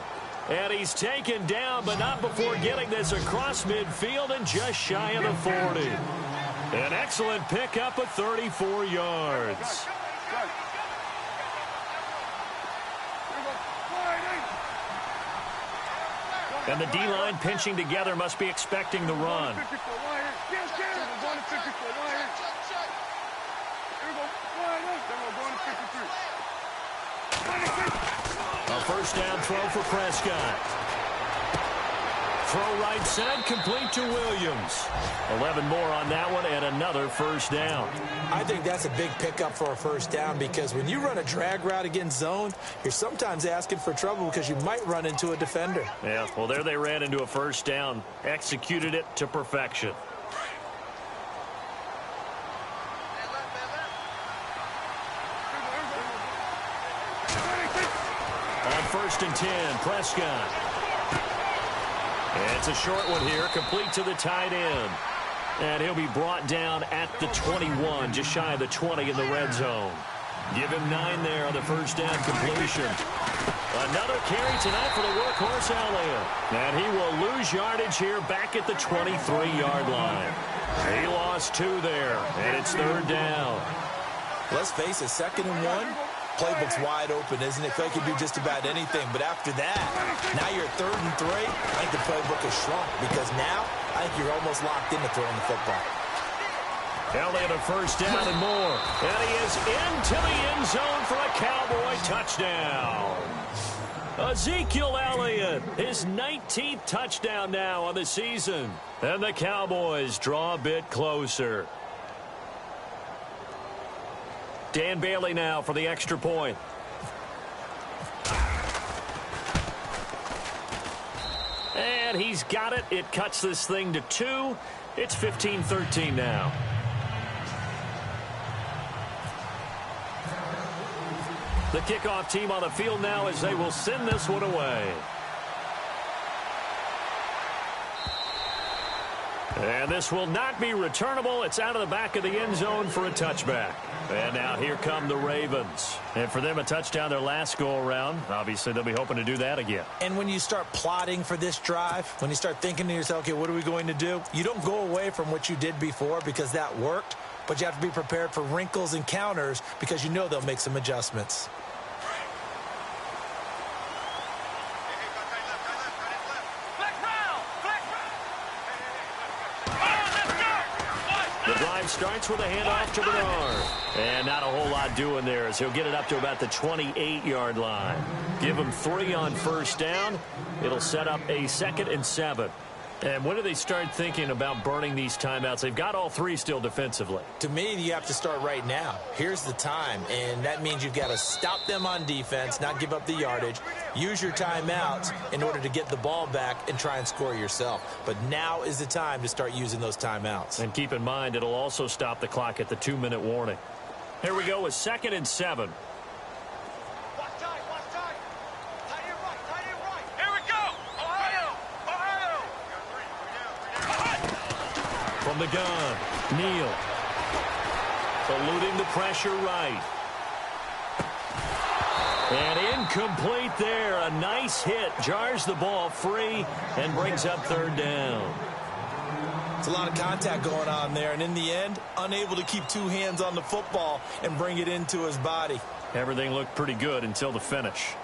And he's taken down, but not before getting this across midfield and just shy of the 40. An excellent pickup of 34 yards. And the D-line pinching together must be expecting the run. A first down throw for Prescott. Throw right side, complete to Williams. 11 more on that one and another first down. I think that's a big pickup for a first down because when you run a drag route against zone, you're sometimes asking for trouble because you might run into a defender. Yeah, well, there they ran into a first down. Executed it to perfection. On 1st and 10, Prescott. It's a short one here, complete to the tight end. And he'll be brought down at the 21, just shy of the 20 in the red zone. Give him 9 there on the first down completion. Another carry tonight for the workhorse Elliott. And he will lose yardage here back at the 23-yard line. He lost 2 there, and it's 3rd down. Let's face it, 2nd and 1. Playbook's wide open, isn't it? They can do just about anything. But after that, now you're 3rd and 3. I think the playbook has shrunk because now I think you're almost locked into throwing the football. Elliott a first down and more. And he is into the end zone for a Cowboy touchdown. Ezekiel Elliott, his 19th touchdown now on the season. And the Cowboys draw a bit closer. Dan Bailey now for the extra point. And he's got it. It cuts this thing to 2. It's 15-13 now. The kickoff team on the field now as they will send this one away. And this will not be returnable. It's out of the back of the end zone for a touchback. And now here come the Ravens. And for them, a touchdown their last go-around. Obviously, they'll be hoping to do that again. And when you start plotting for this drive, when you start thinking to yourself, okay, what are we going to do? You don't go away from what you did before because that worked, but you have to be prepared for wrinkles and counters because you know they'll make some adjustments. The drive starts with a handoff to Bernard. And not a whole lot doing there as he'll get it up to about the 28-yard line. Give him 3 on first down. It'll set up a 2nd and 7. And when do they start thinking about burning these timeouts? They've got all 3 still defensively. To me, you have to start right now. Here's the time, and that means you've got to stop them on defense, not give up the yardage, use your timeouts in order to get the ball back and try and score yourself. But now is the time to start using those timeouts. And keep in mind, it'll also stop the clock at the 2-minute warning. Here we go with 2nd and 7. From the gun, Neal. Eluding the pressure right. And incomplete there. A nice hit. Jars the ball free and brings up 3rd down. It's a lot of contact going on there. And in the end, unable to keep 2 hands on the football and bring it into his body. Everything looked pretty good until the finish.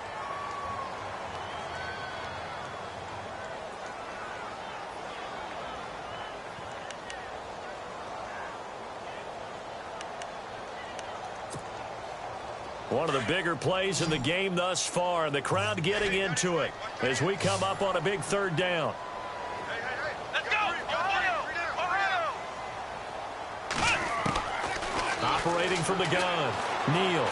One of the bigger plays in the game thus far, and the crowd getting into it as we come up on a big 3rd down. Let's go! Ohio! Operating from the gun, Neal.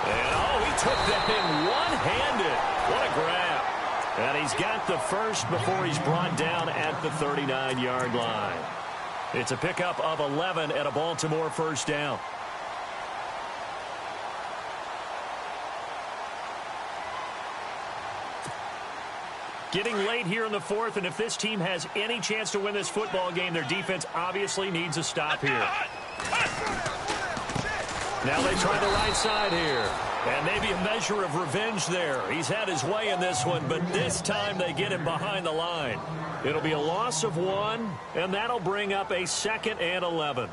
And, he took that thing one-handed. What a grab. And he's got the first before he's brought down at the 39-yard line. It's a pickup of 11 at a Baltimore 1st down. Getting late here in the 4th, and if this team has any chance to win this football game, their defense obviously needs a stop here. Now they try the right side here. And maybe a measure of revenge there. He's had his way in this one, but this time they get him behind the line. It'll be a loss of 1, and that'll bring up a 2nd and 11.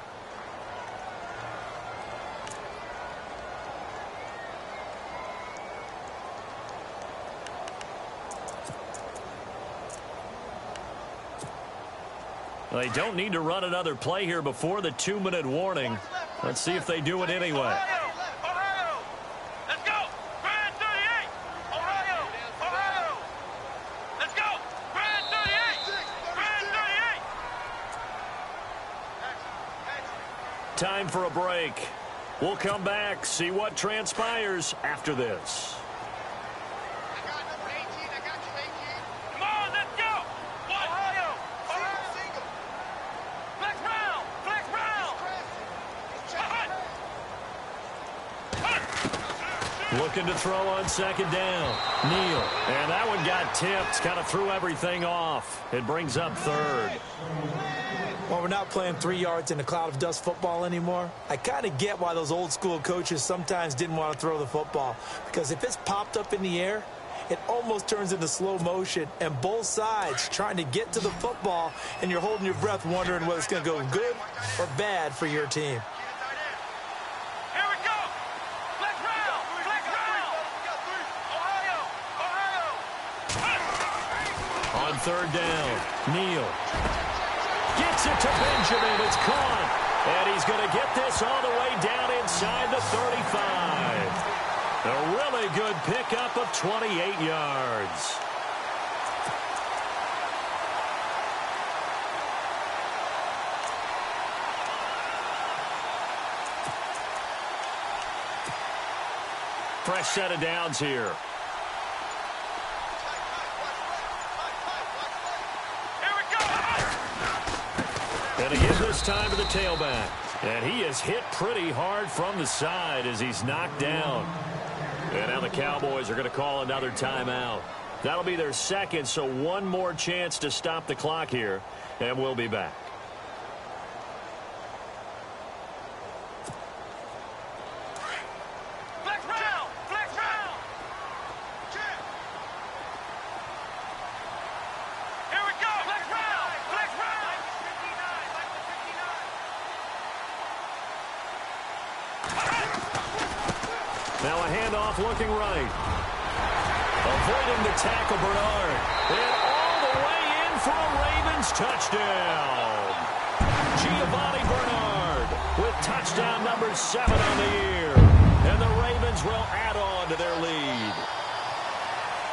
They don't need to run another play here before the 2-minute warning. Let's see if they do it anyway. Ohio! Let's go! Grand 38! Ohio! Let's go! Grand 38! Grand 38! Time for a break. We'll come back, see what transpires after this. Come on, let's go! Ohio! Flex round! Looking to throw on 2nd down. Neal. And that one got tipped. Kind of threw everything off. It brings up 3rd. Well, we're not playing 3 yards in a cloud of dust football anymore. I kind of get why those old school coaches sometimes didn't want to throw the football. Because if it's popped up in the air, it almost turns into slow motion. And both sides trying to get to the football, and you're holding your breath wondering whether it's going to go good or bad for your team. Here we go! Flex round! Ohio! On 3rd down, Neal. Gets it to Benjamin. It's caught. And he's going to get this all the way down inside the 35. A really good pickup of 28 yards. Fresh set of downs here. And again, this time to the tailback. And he is hit pretty hard from the side as he's knocked down. And now the Cowboys are going to call another timeout. That'll be their second, so one more chance to stop the clock here, and we'll be back. Flex round! Flex round! Here we go! Flex round! Flex round! Now a handoff looking right. Avoiding the tackle, Bernard. And all the way in for a Ravens touchdown. Giovanni Bernard with touchdown number 7 on the year. And the Ravens will add on to their lead.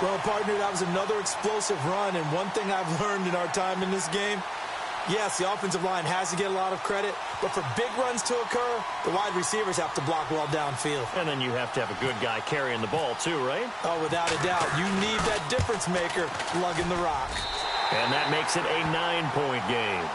Well, partner, that was another explosive run. And one thing I've learned in our time in this game, yes, the offensive line has to get a lot of credit, but for big runs to occur, the wide receivers have to block well downfield. And then you have to have a good guy carrying the ball too, right? Oh, without a doubt. You need that difference maker lugging the rock. And that makes it a 9-point game.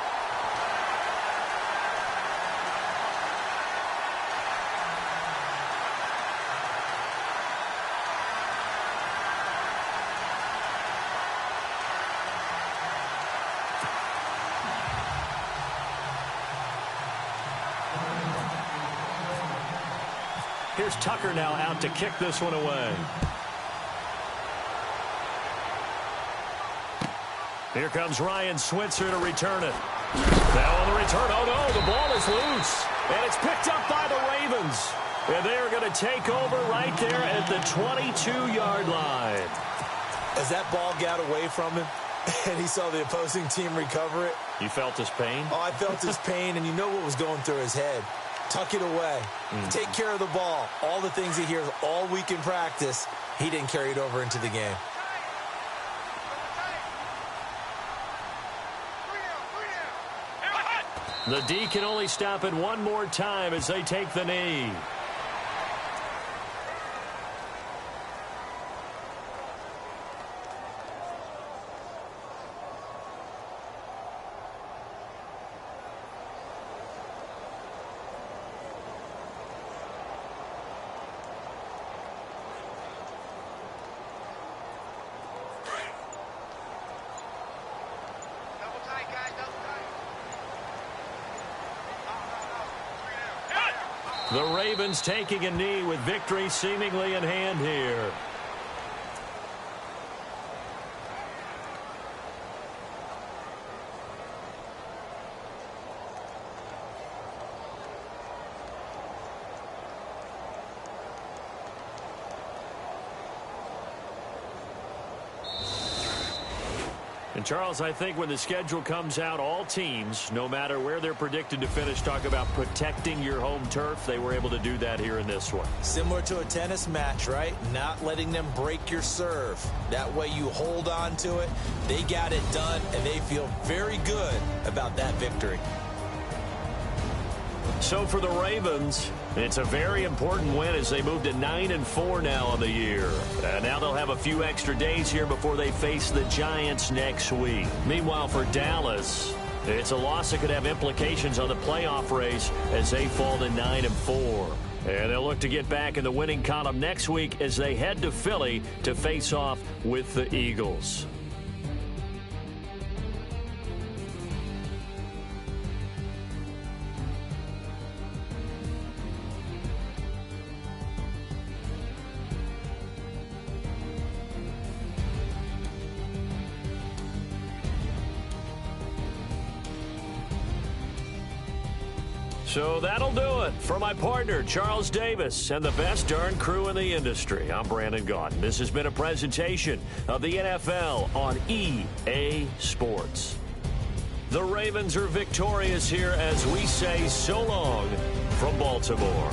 Here's Tucker now out to kick this one away. Here comes Ryan Switzer to return it. Now on the return, oh no, the ball is loose. And it's picked up by the Ravens. And they are going to take over right there at the 22-yard line. As that ball got away from him and he saw the opposing team recover it. You felt his pain? Oh, I felt his pain, and you know what was going through his head. Tuck it away. Take care of the ball. All the things he hears all week in practice, he didn't carry it over into the game. The D can only stop it one more time as they take the knee. The Ravens taking a knee with victory seemingly in hand here. And, Charles, I think when the schedule comes out, all teams, no matter where they're predicted to finish, talk about protecting your home turf. They were able to do that here in this one. Similar to a tennis match, right? Not letting them break your serve. That way you hold on to it. They got it done, and they feel very good about that victory. So for the Ravens, it's a very important win as they move to 9-4 now on the year. And now they'll have a few extra days here before they face the Giants next week. Meanwhile, for Dallas, it's a loss that could have implications on the playoff race as they fall to 9-4. And they'll look to get back in the winning column next week as they head to Philly to face off with the Eagles. So that'll do it for my partner, Charles Davis, and the best darn crew in the industry. I'm Brandon Gaudin. This has been a presentation of the NFL on EA Sports. The Ravens are victorious here as we say so long from Baltimore.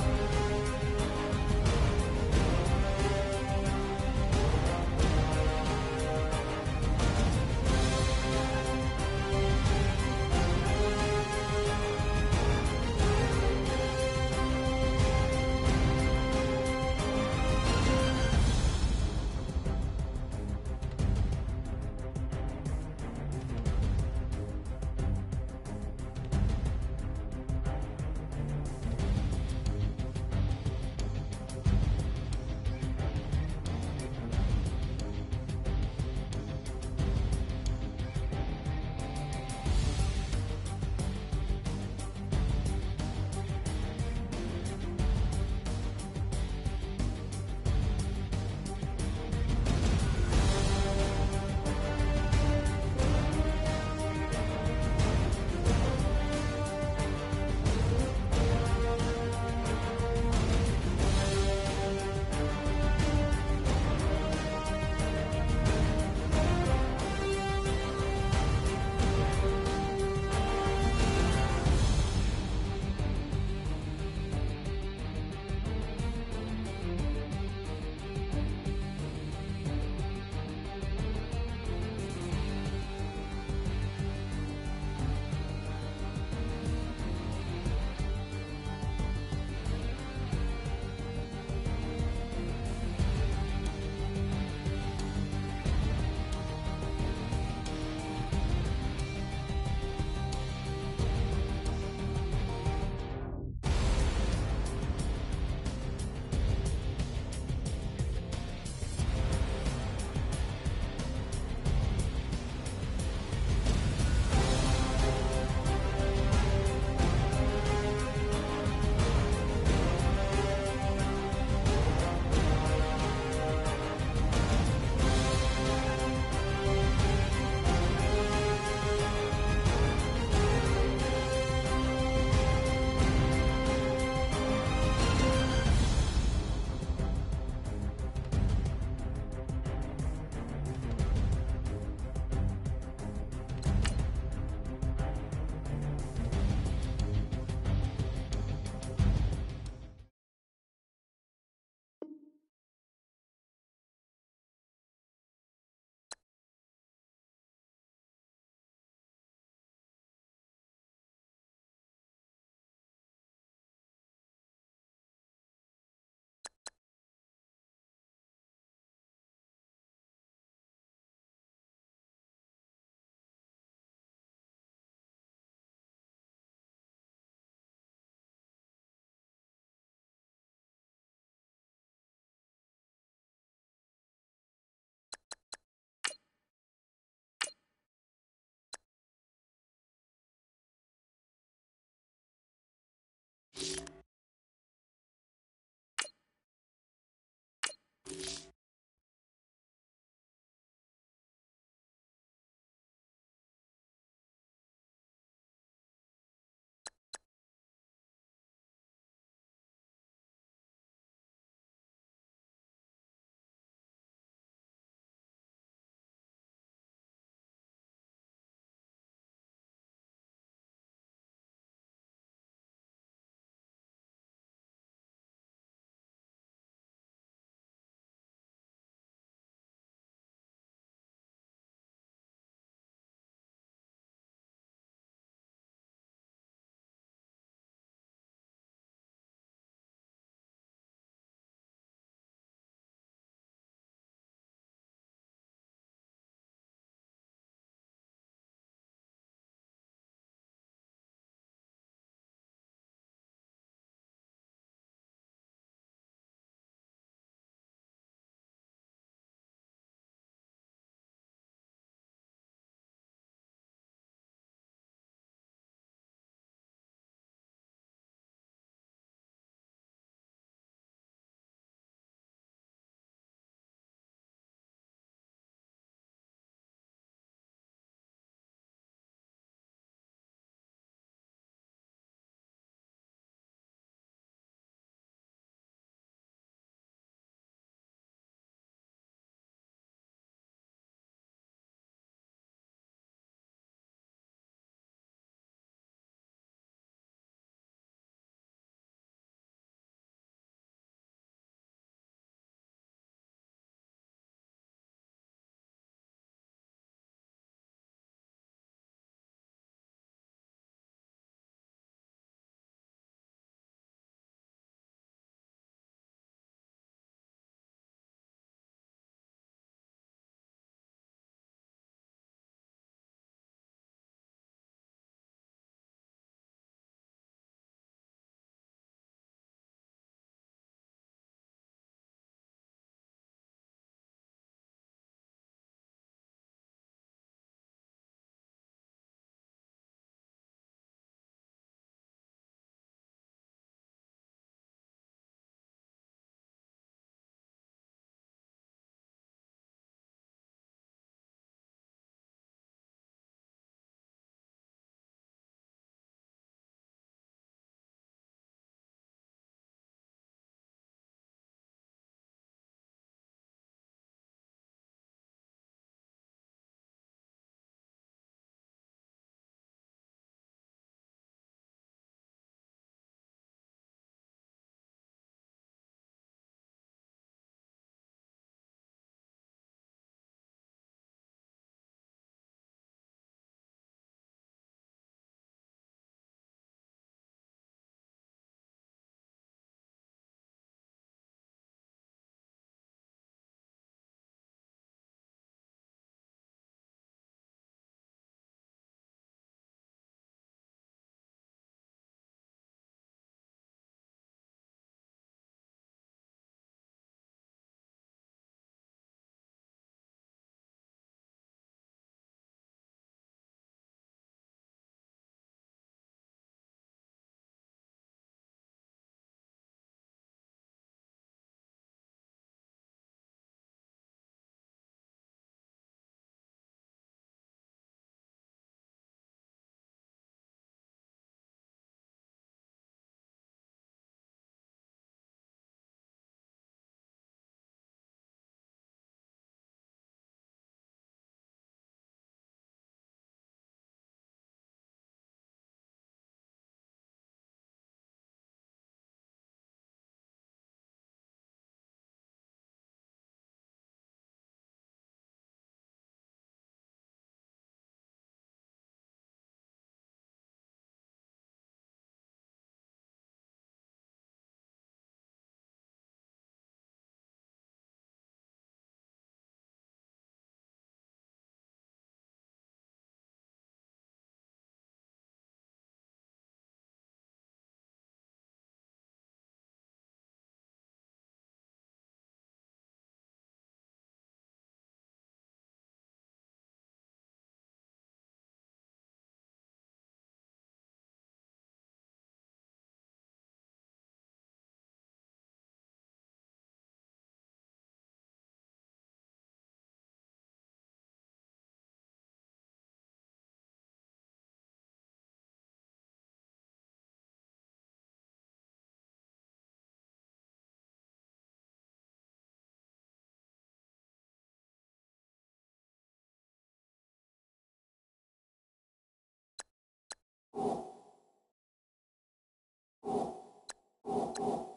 You